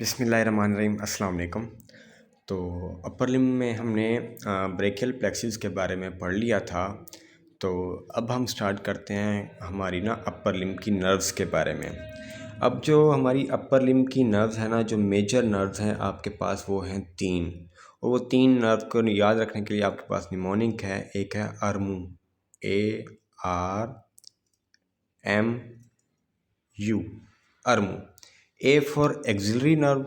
बिस्मिल्लाहिर्रहमानिर्रहीम अस्सलाम वालेकुम। तो अपर लिम्ब में हमने ब्रेकियल प्लेक्सिस के बारे में पढ़ लिया था। तो अब हम स्टार्ट करते हैं हमारी अपर लिम्ब की नर्व्स के बारे में। अब जो हमारी अपर लिम्ब की नर्व्स है जो मेजर नर्व्स हैं आपके पास वो हैं 3। और वो 3 नर्व को याद रखने के लिए आपके पास निमोनिक है। एक है Armoor, ARMU, Armoor. A for axillary nerve,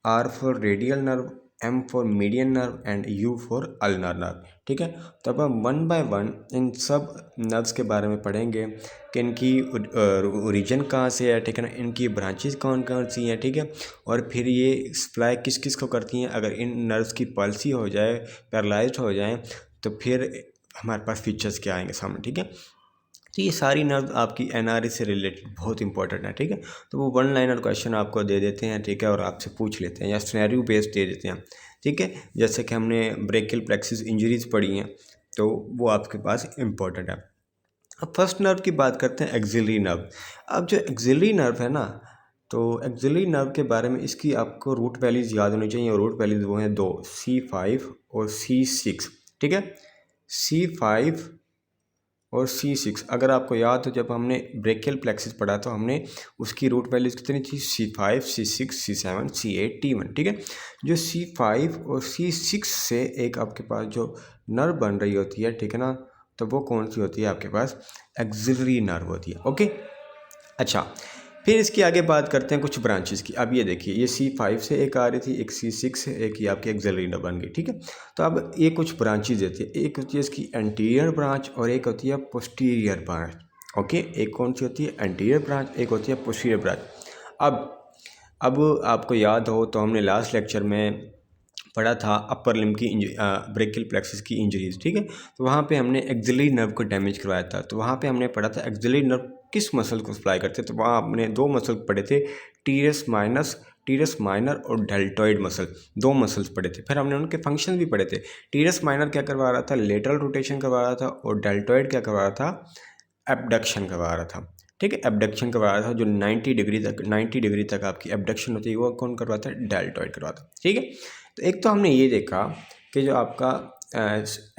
R for radial nerve, M for median nerve and U for ulnar nerve. ठीक है, तो अब हम वन बाय वन इन सब नर्व्स के बारे में पढ़ेंगे कि इनकी ओरिजिन कहाँ से है। ठीक है ना, इनकी ब्रांचेस कौन कौन सी हैं। ठीक है, और फिर ये सप्लाई किस किस को करती हैं। अगर इन नर्व्स की पॉलिसी हो जाए, पैरालाइज्ड हो जाए, तो फिर हमारे पास फीचर्स क्या आएंगे सामने। ठीक है, तो ये सारी नर्व आपकी एनआरए से रिलेटेड बहुत इंपॉर्टेंट है। ठीक है, तो वो वन लाइनर क्वेश्चन आपको दे देते हैं। ठीक है, और आपसे पूछ लेते हैं या सिनेरियो बेस्ड दे देते हैं। ठीक है, जैसे कि हमने ब्रेकियल प्लेक्सिस इंजरीज पढ़ी हैं, तो वो आपके पास इंपॉर्टेंट है। अब फर्स्ट नर्व की बात करते हैं, एक्सिलरी नर्व। अब जो एक्सिलरी नर्व है ना, तो एक्सिलरी नर्व के बारे में इसकी आपको रूट वैल्यूज़ याद होनी चाहिए। और रूट वैल्यूज़ वो हैं 2, C5 और C6। ठीक है, C5 और C6 अगर आपको याद हो, जब हमने ब्रेकियल प्लेक्सिस पढ़ा तो हमने उसकी रूट वैल्यूज़ कितनी थी, C5, C6, C7, C8, T1। ठीक है, जो C5 और C6 से एक आपके पास जो नर्व बन रही होती है, ठीक है ना, तो वो कौन सी होती है आपके पास, एक्सिलरी नर्व होती है। ओके, अच्छा, फिर इसकी आगे बात करते हैं कुछ ब्रांचेस की। अब ये देखिए, ये C5 से एक आ रही थी, एक C6 से, एक ये आपकी एक्सिलरी नर्व बन गई। ठीक है, तो अब ये कुछ ब्रांचेस देती है। एक होती है इसकी एंटीरियर ब्रांच और एक होती है पोस्टीरियर ब्रांच। ओके, एक कौन सी होती है, एंटीरियर ब्रांच, एक होती है पोस्टीरियर ब्रांच। अब आपको याद हो तो हमने लास्ट लेक्चर में पढ़ा था अपर लिम्ब की ब्रेकियल प्लेक्सिस की इंजरीज। ठीक है, तो वहाँ पे हमने एक्सिलरी नर्व को डैमेज करवाया था। तो वहाँ पे हमने पढ़ा था एक्सिलरी नर्व किस मसल को सप्लाई करते हैं। तो वहाँ हमने 2 मसल पढ़े थे, टीरस माइनर और डेल्टॉइड मसल, 2 मसल्स पढ़े थे। फिर हमने उनके फंक्शन भी पढ़े थे। टीरस माइनर क्या करवा रहा था, लेटरल रोटेशन करवा रहा था, और डेल्टॉइड क्या करवा रहा था, एबडक्शन करवा रहा था। ठीक है, एबडक्शन करवा रहा था, जो 90 डिग्री तक आपकी एबडक्शन होती है, वो कौन करवाता है, डेल्टॉइड करवाता है। ठीक है, तो एक तो हमने ये देखा कि जो आपका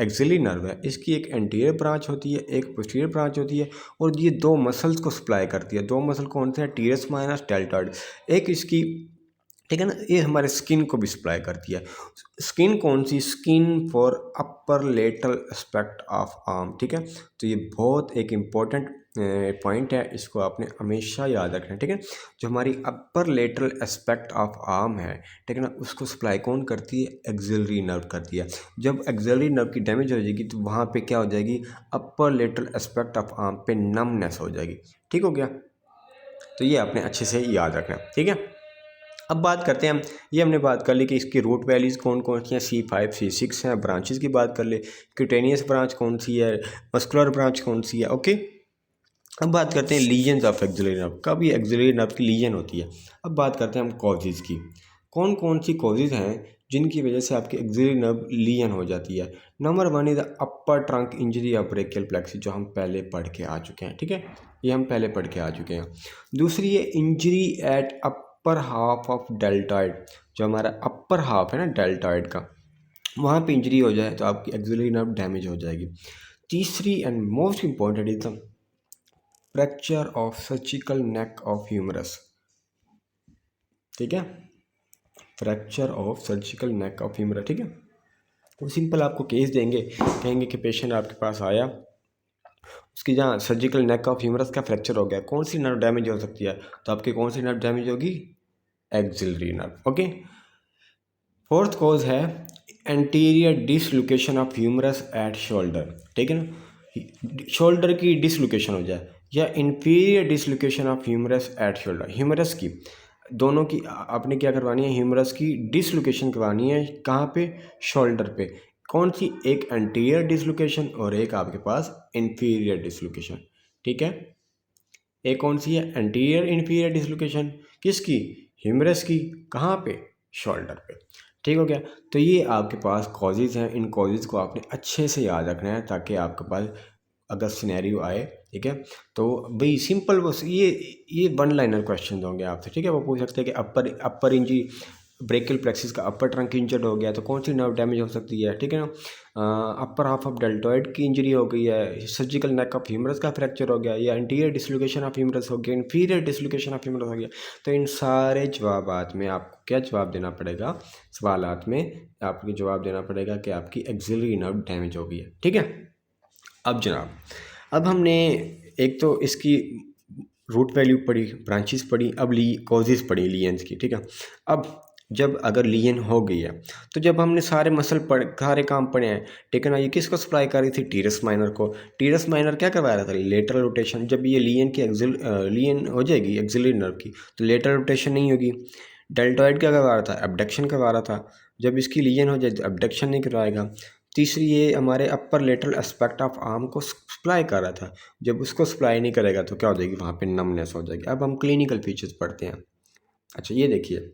एक्सिलरी नर्व है, इसकी एक एंटीरियर ब्रांच होती है, एक पोस्टीरियर ब्रांच होती है, और ये 2 मसल्स को सप्लाई करती है। 2 मसल कौन से हैं, टीरस माइनस डेल्टॉइड। एक इसकी, ठीक है ना, ये हमारे स्किन को भी सप्लाई करती है। स्किन कौन सी, skin for upper lateral aspect of arm. ठीक है, तो ये बहुत एक इम्पॉर्टेंट पॉइंट है, इसको आपने हमेशा याद रखना है। ठीक है, जो हमारी अपर लेटरल एस्पेक्ट ऑफ आर्म है, ठीक है ना, उसको सप्लाई कौन करती है, एक्सिलरी नर्व करती है। जब एक्सिलरी नर्व की डैमेज हो जाएगी तो वहाँ पे क्या हो जाएगी, अपर लेटरल एस्पेक्ट ऑफ आर्म पे नमनेस हो जाएगी। ठीक हो गया, तो ये आपने अच्छे से याद रखना है। ठीक है, अब बात करते हैं हम, ये हमने बात कर ली कि इसकी रूट वैल्यूज़ कौन कौन सी हैं, C5, C6 हैं। ब्रांचेस की बात कर ले, क्यूटेनियस ब्रांच कौन सी है, मस्कुलर ब्रांच कौन सी है। ओके, अब बात करते हैं लीजन्स ऑफ एक्सिलरी नर्व, कब ये एक्सिलरी नर्व की लीजन होती है। अब बात करते हैं हम कॉजेज़ की, कौन कौन सी कॉजेज़ हैं जिनकी वजह से आपकी एक्सिलरी नर्व लीजन हो जाती है। Number 1 is upper trunk injury of brachial plexus, जो हम पहले पढ़ के आ चुके हैं। ठीक है, ये हम पहले पढ़ के आ चुके हैं। दूसरी है injury at upper half of deltoid, जो हमारा अपर हाफ है ना डेल्टॉइड का, वहाँ पे इंजरी हो जाए तो आपकी एक्सिलरी नर्व डैमेज हो जाएगी। तीसरी and most important is the fracture of surgical neck of humerus. ठीक है, fracture of surgical neck of humerus. ठीक है, वो सिंपल आपको केस देंगे, कहेंगे कि पेशेंट आपके पास आया, उसकी जहाँ सर्जिकल नेक ऑफ ह्यूमरस का फ्रैक्चर हो गया, कौन सी नर्व डैमेज हो सकती है, तो आपकी कौन सी नर्व डैमेज होगी, axillary nerve. Okay, fourth cause है anterior dislocation of humerus at shoulder. ठीक है ना, शोल्डर की डिसलोकेशन हो जाए, या inferior dislocation of humerus at shoulder, humerus की, दोनों की आपने क्या करवानी है, ह्यूमरस की डिसलोकेशन करवानी है। कहाँ पे, शोल्डर पे। कौन सी, एक एंटीरियर डिसलोकेशन और एक आपके पास इंफीरियर डिसलोकेशन। ठीक है, एक कौन सी है, एंटीरियर इंफीरियर डिसलोकेशन, किसकी, ह्यूमरस की, कहाँ पे, शोल्डर पे। ठीक हो गया, तो ये आपके पास कॉजेज़ हैं। इन कॉजेज़ को आपने अच्छे से याद रखना है ताकि आपके पास अगर सिनेरियो आए, ठीक है, तो भाई सिंपल बस ये वन लाइनर क्वेश्चन होंगे आपसे, ठीक है। वो पूछ सकते हैं कि अपर इंजरी ब्रेकियल प्लेक्सिस का अपर ट्रंक इंजर्ड हो गया तो कौन सी नर्व डैमेज हो सकती है, ठीक है ना। अपर हाफ ऑफ डेल्टॉइड की इंजरी हो गई है, सर्जिकल नेक ऑफ ह्यूमरस का फ्रैक्चर हो गया, या इंटीरियर डिसलोकेशन ऑफ ह्यूमरस हो गया, इंफीरियर डिसलोकेशन ऑफ ह्यूमरस हो गया। तो इन सारे जवाबात में आपको क्या जवाब देना पड़ेगा, सवालात में आपको जवाब देना पड़ेगा कि आपकी एक्सिलरी नर्व डैमेज हो गई है, ठीक है। अब जनाब, अब हमने एक तो इसकी रूट वैल्यू पढ़ी, ब्रांचेस पढ़ी, अब कॉजेज़ पढ़ी लियंस की, ठीक है। अब जब अगर लियन हो गई है तो जब हमने सारे मसल सारे काम पढ़े हैं, ठीक है ना। ये किसको सप्लाई कर रही थी, टीरस माइनर को। टीरस माइनर क्या करवा रहा था, लेटरल रोटेशन। जब ये लियन की लियन हो जाएगी एक्सिलरी नर्व की तो लेटरल रोटेशन नहीं होगी। डेल्टॉइड क्या करवा रहा था, एबडक्शन करवा रहा था। जब इसकी लियन हो जाए तो एबडक्शन नहीं करवाएगा। तीसरी, ये हमारे अपर लेटरल एस्पेक्ट ऑफ आर्म को सप्लाई कर रहा था। जब उसको सप्लाई नहीं करेगा तो क्या हो जाएगी, वहाँ पे नमनेस हो जाएगी। अब हम क्लिनिकल फीचर्स पढ़ते हैं। अच्छा, ये देखिए,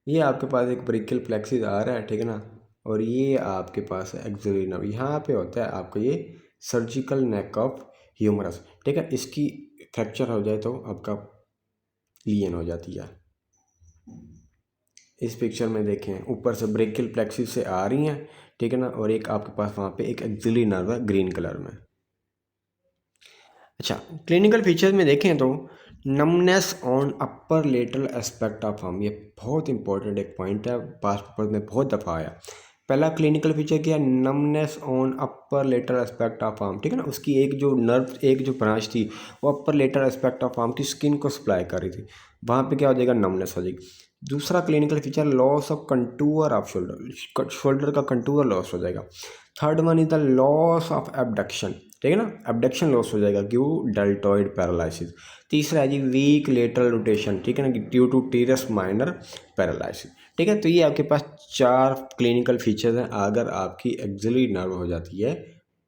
ये आपके पास एक ब्रेकियल प्लेक्सिस आ रहा है, ठीक है ना। और ये आपके पास है एक्सिलरी नर्व। यहाँ पे होता है आपका ये सर्जिकल नेक ऑफ ह्यूमरस, ठीक है। इसकी फ्रैक्चर हो जाए तो आपका लियन हो जाती है। इस पिक्चर में देखें, ऊपर से ब्रेकियल प्लेक्सिस से आ रही हैं, ठीक है ना, और एक आपके पास वहाँ पे एक एक्सिलरी नर्व है ग्रीन कलर में। अच्छा, क्लिनिकल फीचर्स में देखें तो numbness on upper lateral aspect of arm, ये बहुत इंपॉर्टेंट एक पॉइंट है, पास पेपर में बहुत दफ़ा आया। पहला क्लिनिकल फीचर क्या है, numbness on upper lateral aspect of arm, ठीक है ना। उसकी एक जो नर्व, एक जो ब्रांच थी वो अपर लेटरल एस्पेक्ट ऑफ आर्म की स्किन को सप्लाई कर रही थी, वहाँ पे क्या हो जाएगा, नमनेस हो जाएगी। दूसरा clinical feature, loss of contour off shoulder, shoulder का कंटूर लॉस हो जाएगा। Third one is the loss of abduction, ठीक है ना, एबडक्शन लॉस हो जाएगा, क्यों, डेल्टॉइड पैरालिसिस। तीसरा है जी वीक लेटरल रोटेशन, ठीक है ना, ड्यू टू टीरस माइनर पैरालिसिस, ठीक है। तो ये आपके पास 4 क्लिनिकल फीचर्स हैं अगर आपकी एक्सिलरी नर्व हो जाती है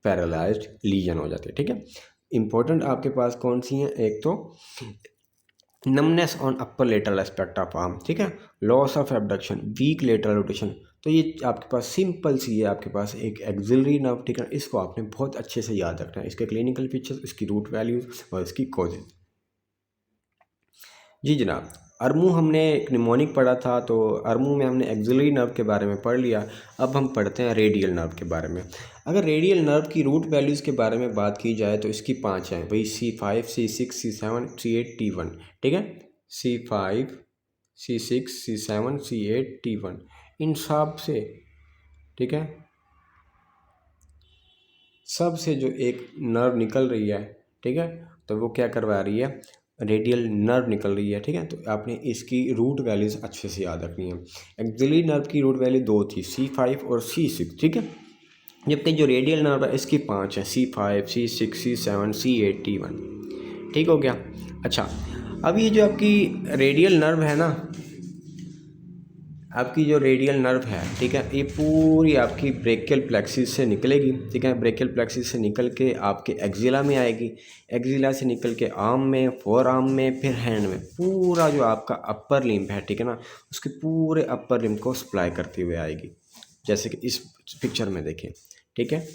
पैरालाइज्ड, लीजन हो जाती है, ठीक है। इंपॉर्टेंट आपके पास कौन सी हैं, एक तो numbness on upper lateral aspect of arm, ठीक है, loss of abduction, weak lateral rotation. तो ये आपके पास सिंपल सी है, आपके पास एक एक्सिलरी नर्व, ठीक है। इसको आपने बहुत अच्छे से याद रखना है, इसके क्लिनिकल फीचर्स, इसकी रूट वैल्यूज और इसकी कॉजेज। जी जनाब, अरमू हमने एक निमोनिक पढ़ा था, तो अरमू में हमने एक्सिलरी नर्व के बारे में पढ़ लिया। अब हम पढ़ते हैं रेडियल नर्व के बारे में। अगर रेडियल नर्व की रूट वैल्यूज़ के बारे में बात की जाए तो इसकी 5 हैं भाई, C5, C6, C7, C8, T1, ठीक है। C5, C6, C7, C8, T1, इन सब से, ठीक है, सब से जो एक नर्व निकल रही है, ठीक है, तो वो क्या करवा रही है, रेडियल नर्व निकल रही है, ठीक है। तो आपने इसकी रूट वैल्यूज़ अच्छे से याद रखनी है। एक्सिलरी नर्व की रूट वैल्यू 2 थी, C5 और C6, ठीक है। जबकि जो रेडियल नर्व है इसकी 5 है, C5, C6, C7, C8, T1, ठीक हो गया। अच्छा, अब ये जो आपकी रेडियल नर्व है ना, आपकी जो रेडियल नर्व है, ठीक है, ये पूरी आपकी ब्रेकियल प्लेक्सिस से निकलेगी, ठीक है। ब्रेकियल प्लेक्सिस से निकल के आपके एक्जिला में आएगी, एक्जिला से निकल के आर्म में, फोर आर्म में, फिर हैंड में, पूरा जो आपका अपर लिम्ब है, ठीक है ना, उसके पूरे अपर लिम्ब को सप्लाई करती हुए आएगी। जैसे कि इस पिक्चर में देखें, ठीक है,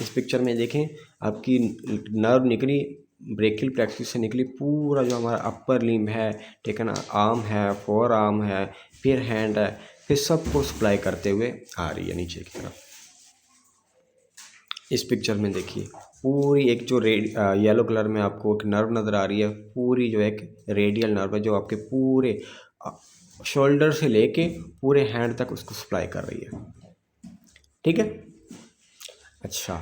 इस पिक्चर में देखें, आपकी नर्व निकली, ब्रेकियल प्लेक्सिस से निकली, पूरा जो हमारा अपर लिम्ब है, ठीक है ना, आर्म है, फोर आर्म है, फिर हैंड है, फिर सबको सप्लाई करते हुए आ रही है नीचे की तरफ। इस पिक्चर में देखिए, पूरी एक जो येलो कलर में आपको एक नर्व नज़र आ रही है, पूरी जो एक रेडियल नर्व है जो आपके पूरे शोल्डर से लेके पूरे हैंड तक उसको सप्लाई कर रही है, ठीक है। अच्छा,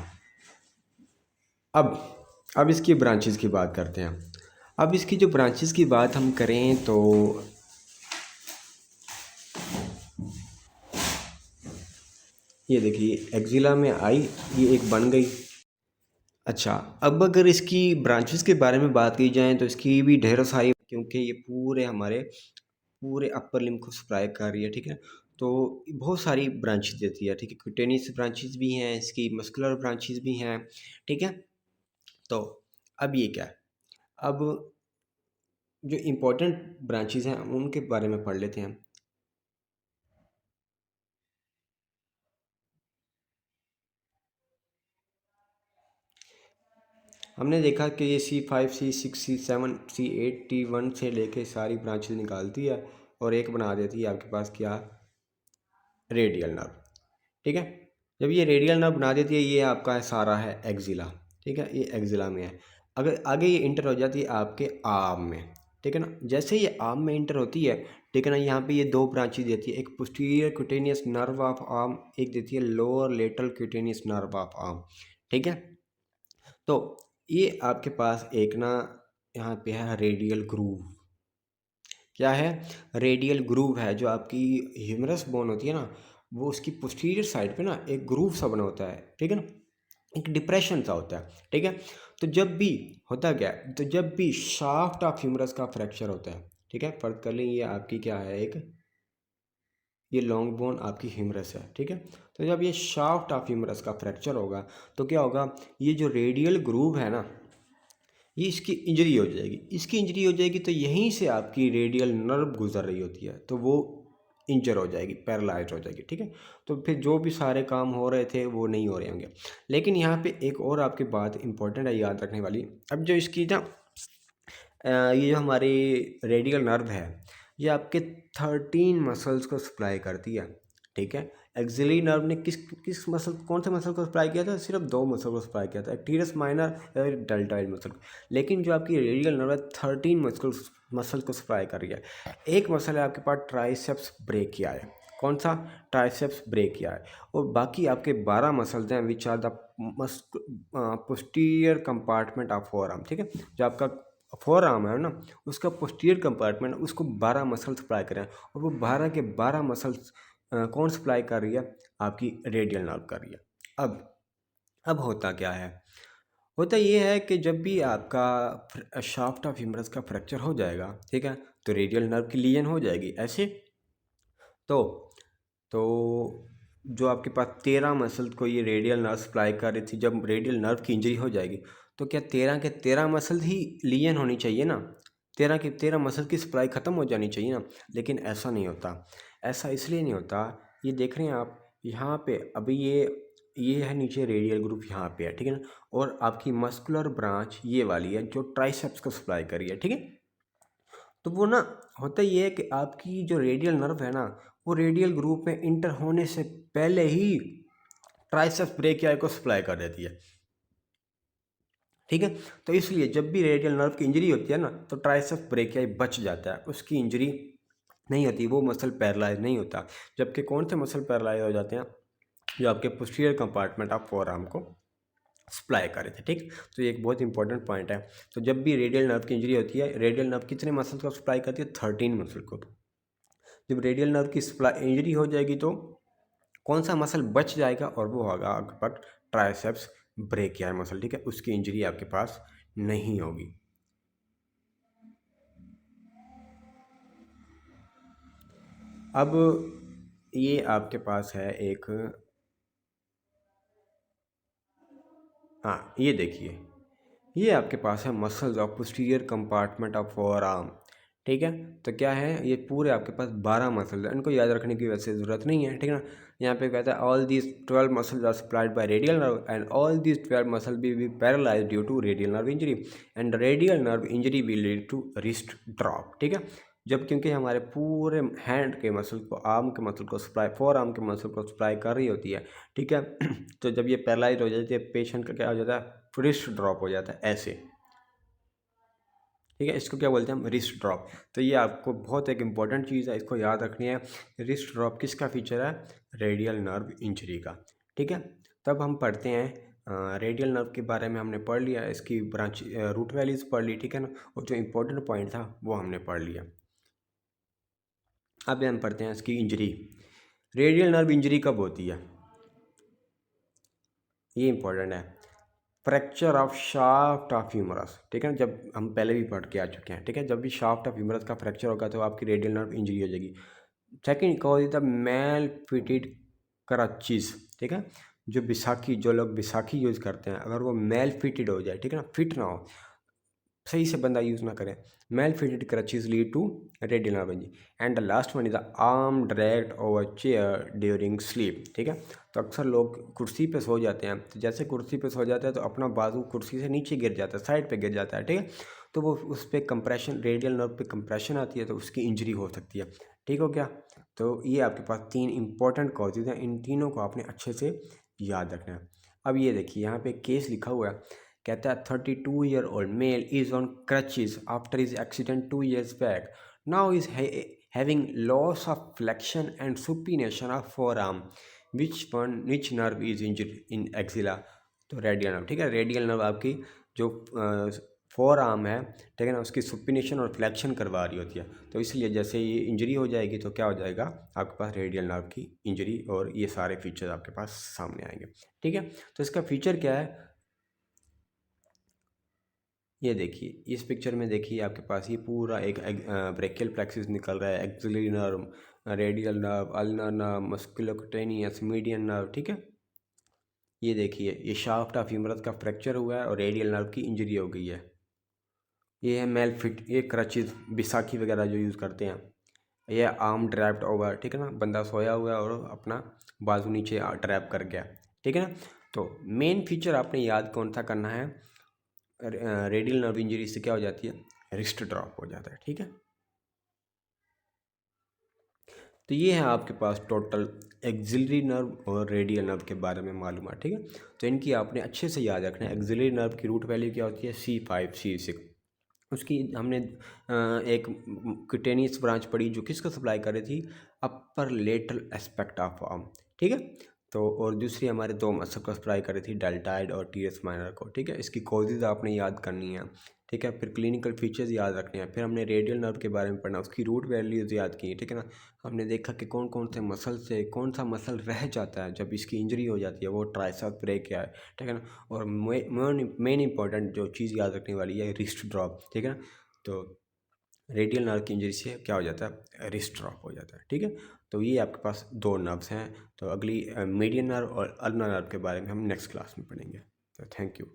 अब इसकी ब्रांचेस की बात करते हैं। अब इसकी जो ब्रांचेस की बात हम करें तो ये देखिए, एक्जिला में आई, ये एक बन गई। अच्छा, अब अगर इसकी ब्रांचेस के बारे में बात की जाए तो इसकी भी ढेरों सारी, क्योंकि ये पूरे हमारे पूरे अपर लिम्ब को सप्लाई कर रही है, ठीक है। तो बहुत सारी ब्रांचेस देती है, ठीक है, क्यूटेनियस ब्रांचेस भी हैं इसकी, मस्कुलर ब्रांचेस भी हैं, ठीक है। तो अब ये क्या है, अब जो इम्पोर्टेंट ब्रांचेस हैं उनके बारे में पढ़ लेते हैं। हमने देखा कि ये C5 C6 C7 C8 T1 से लेके सारी ब्रांचेज निकालती है और एक बना देती है आपके पास क्या, रेडियल नर्व। ठीक है, जब ये रेडियल नर्व बना देती है, ये आपका है सारा है एक्जिला। ठीक है, ये एक्जिला में है। अगर आगे ये इंटर हो जाती है आपके आर्म में, ठीक है ना, जैसे ये आर्म में इंटर होती है, ठीक है ना, यहाँ पे ये दो ब्रांचेज देती है, एक posterior cutaneous nerve of arm, एक देती है lower lateral cutaneous nerve of arm. ठीक है, तो ये आपके पास एक ना यहाँ पे है रेडियल ग्रूव। क्या है, रेडियल ग्रूव है, जो आपकी ह्यूमरस बोन होती है ना, वो उसकी पोस्टीरियर साइड पे ना एक ग्रूव सा बना होता है। ठीक है ना, एक डिप्रेशन सा होता है। ठीक है, तो जब भी होता क्या है, तो जब भी शाफ्ट ऑफ ह्यूमरस का फ्रैक्चर होता है, ठीक है, फर्क कर लें, ये आपकी क्या है, एक ये लॉन्ग बोन आपकी ह्यूमरस है। ठीक है, तो जब ये शाफ्ट ऑफ ह्यूमरस का फ्रैक्चर होगा तो क्या होगा, ये जो रेडियल ग्रूव है ना, ये इसकी इंजरी हो जाएगी। इसकी इंजरी हो जाएगी तो यहीं से आपकी रेडियल नर्व गुजर रही होती है, तो वो इंजर हो जाएगी, पैरालाइज हो जाएगी। ठीक है, तो फिर जो भी सारे काम हो रहे थे वो नहीं हो रहे होंगे। लेकिन यहाँ पे एक और आपकी बात इंपॉर्टेंट है याद रखने वाली। अब जो इसकी ना ये जो हमारी रेडियल नर्व है, ये आपके 13 मसल्स को सप्लाई करती है। ठीक है, एक्सिलरी नर्व ने किस किस मसल, कौन से मसल को सप्लाई किया था, सिर्फ दो मसल को सप्लाई किया था, टीरस माइनर और डेल्टॉइड मसल को। लेकिन जो आपकी रेडियल नर्व है 13 मसल को सप्लाई कर रही है। एक मसल है आपके पास ट्राइसेप्स ब्रेकिया है, कौन सा, ट्राइसेप्स ब्रेकिया है। और बाकी आपके 12 मसल्स हैं which are the posterior compartment of forearm. ठीक है, जो आपका फोर आर्म है ना, उसका पोस्टीरियर कंपार्टमेंट, उसको 12 मसल सप्लाई करें, और वो 12 के 12 मसल्स कौन सप्लाई कर रही है, आपकी रेडियल नर्व कर रही है। अब होता क्या है, होता ये है कि जब भी आपका शाफ्ट ऑफ ह्यूमरस का फ्रैक्चर हो जाएगा, ठीक है, तो रेडियल नर्व की लीजन हो जाएगी ऐसे। तो तो जो आपके पास 13 मसल को ये रेडियल नर्व सप्लाई कर रही थी, जब रेडियल नर्व की इंजरी हो जाएगी तो क्या 13 के 13 मसल ही लीजन होनी चाहिए ना, 13 की 13 मसल की सप्लाई ख़त्म हो जानी चाहिए ना। लेकिन ऐसा नहीं होता। ऐसा इसलिए नहीं होता, ये देख रहे हैं आप यहाँ पे, अभी ये है नीचे रेडियल ग्रुप यहाँ पे है, ठीक है ना, और आपकी मस्कुलर ब्रांच ये वाली है जो ट्राइसेप्स को सप्लाई कर रही है। ठीक है, तो वो ना होता ये है कि आपकी जो रेडियल नर्व है ना, वो रेडियल ग्रुप में इंटर होने से पहले ही ट्राइसेप्स ब्रेकियाई को सप्लाई कर देती है। ठीक है, तो इसलिए जब भी रेडियल नर्व की इंजरी होती है ना, तो ट्राइसेप्स ब्रेकियाई बच जाता है, उसकी इंजरी नहीं होती, वो मसल पैरालाइज नहीं होता। जबकि कौन से मसल पैरालाइज हो जाते हैं, जो आपके posterior compartment of four arm को सप्लाई कर रहे थे। ठीक, तो ये एक बहुत इंपॉर्टेंट पॉइंट है। तो जब भी रेडियल नर्व की इंजरी होती है, रेडियल नर्व कितने मसल को सप्लाई करती है, 13 मसल को। जब रेडियल नर्व की सप्लाई इंजरी हो जाएगी तो कौन सा मसल बच जाएगा, और वो होगा आपके पास ट्राइसेप्स ब्रेकियाई मसल। ठीक है, उसकी इंजरी आपके पास नहीं होगी। अब ये आपके पास है एक, हाँ ये देखिए, ये आपके पास है muscles of posterior compartment of four arm. ठीक है, तो क्या है, ये पूरे आपके पास 12 मसल्स हैं, इनको याद रखने की वैसे ज़रूरत नहीं है। ठीक है ना, यहाँ पे कहता है all these 12 muscles are supplied by radial nerve and all these 12 muscle be paralysed due to radial nerve injury and radial nerve injury will lead to wrist drop. ठीक है, जब क्योंकि हमारे पूरे हैंड के मसल को, आर्म के muscle को सप्लाई, फोर आर्म के मसल को सप्लाई कर रही होती है। ठीक है, तो जब ये पैरालाइज हो जाती है, पेशेंट का क्या हो जाता है, रिस्ट ड्रॉप हो जाता है ऐसे। ठीक है, इसको क्या बोलते हैं हम, रिस्ट ड्रॉप। तो ये आपको बहुत एक इंपॉर्टेंट चीज़ है, इसको याद रखनी है। रिस्ट ड्रॉप किसका फीचर है, रेडियल नर्व इंजरी का। ठीक है, तब हम पढ़ते हैं रेडियल नर्व के बारे में हमने पढ़ लिया, इसकी ब्रांच रूट वैल्यूज़ पढ़ ली। ठीक है ना, और जो इंपॉर्टेंट पॉइंट था वो हमने पढ़ लिया। अब हम पढ़ते हैं इसकी इंजरी। रेडियल नर्व इंजरी कब होती है, ये इंपॉर्टेंट है। Fracture of shaft of humerus. ठीक है, जब हम पहले भी पढ़ के आ चुके हैं। ठीक है, जब भी शाफ्ट ऑफ ह्यूमरस का फ्रैक्चर होगा तो आपकी रेडियल नर्व इंजरी हो जाएगी। Second cause the mal fitted crutches. ठीक है, जो बैसाखी, जो लोग बैसाखी यूज़ करते हैं, अगर वो मेल फिटेड हो जाए, ठीक है ना, फिट ना हो, सही से बंदा यूज़ ना करे। Mal fitted crutches lead to radial nerve injury and the last one is the arm dragged over chair during sleep. ठीक है, तो अक्सर लोग कुर्सी पे सो जाते हैं, तो जैसे कुर्सी पे सो जाते हैं तो अपना बाजू कुर्सी से नीचे गिर जाता है, साइड पे गिर जाता है। ठीक है, तो वो उस पर कंप्रेशन, रेडियल नर्व पे कंप्रेशन आती है तो उसकी इंजरी हो सकती है। ठीक हो गया, तो ये आपके पास 3 इंपॉर्टेंट कॉजेज हैं, इन तीनों को आपने अच्छे से याद रखना है। अब ये देखिए यहाँ पे केस लिखा हुआ है, कहता है 32-year-old male is on crutches after his accident 2 years back, now is having loss of flexion and supination of forearm, which nerve is injured in axilla. तो रेडियल नर्व। ठीक है, रेडियल नर्व आपकी जो four arm है, ठीक है ना, उसकी सुपिनेशन और फ्लेक्शन करवा रही होती है, तो इसलिए जैसे ये इंजरी हो जाएगी तो क्या हो जाएगा, आपके पास रेडियल नर्व की इंजरी और ये सारे फीचर्स आपके पास सामने आएंगे। ठीक है, तो इसका फीचर क्या है, ये देखिए इस पिक्चर में देखिए आपके पास ये पूरा एक ब्रेकियल प्लेक्सिस निकल रहा है, axillary nerve, radial nerve, ulnar nerve, musculocutaneous, median nerve. ठीक है, ये देखिए ये शाफ्ट ऑफ ह्यूमरस का फ्रैक्चर हुआ है और रेडियल नर्व की इंजरी हो गई है। ये है मेल फिट, ये क्रचेज बिसाखी वगैरह जो यूज़ करते हैं, ये आर्म ड्रैप्ड ओवर। ठीक है ना, बंदा सोया हुआ है और अपना बाजू नीचे ड्रैप कर गया। ठीक है ना, तो मेन फीचर आपने याद कौन सा करना है, रेडियल नर्व इंजरी से क्या हो जाती है, रिस्ट ड्रॉप हो जाता है। ठीक है, तो ये है आपके पास टोटल एक्सिलरी नर्व और रेडियल नर्व के बारे में मालूमात। ठीक है, तो इनकी आपने अच्छे से याद रखना है। एक्सिलरी नर्व की रूट वैल्यू क्या होती है, C5 C6। उसकी हमने एक क्यूटेनियस ब्रांच पढ़ी जो किसको सप्लाई कर रही थी, अपर लेटरल एस्पेक्ट ऑफ आर्म। ठीक है, तो और दूसरी हमारे दो मसल को सप्लाई कर रही थी, डेल्टाइड और टीएस माइनर को। ठीक है, इसकी कॉजेज आपने याद करनी है। ठीक है, फिर क्लिनिकल फीचर्स याद रखने हैं, फिर हमने रेडियल नर्व के बारे में पढ़ना, उसकी रूट वैल्यूज याद की। ठीक है ना, हमने देखा कि कौन कौन से मसल से कौन सा मसल रह जाता है जब इसकी इंजरी हो जाती है, वो ट्राइसेप ब्रेक क्या है। ठीक है ना, और मेन इंपॉर्टेंट जो चीज़ याद रखने वाली है, रिस्ट ड्रॉप। ठीक है ना, तो रेडियल नर्व की इंजरी से क्या हो जाता है, रिस्ट ड्रॉप हो जाता है। ठीक है, तो ये आपके पास दो नर्व्स हैं। तो अगली मीडियन नर्व और अल्नर नर्व के बारे में हम नेक्स्ट क्लास में पढ़ेंगे। तो थैंक यू।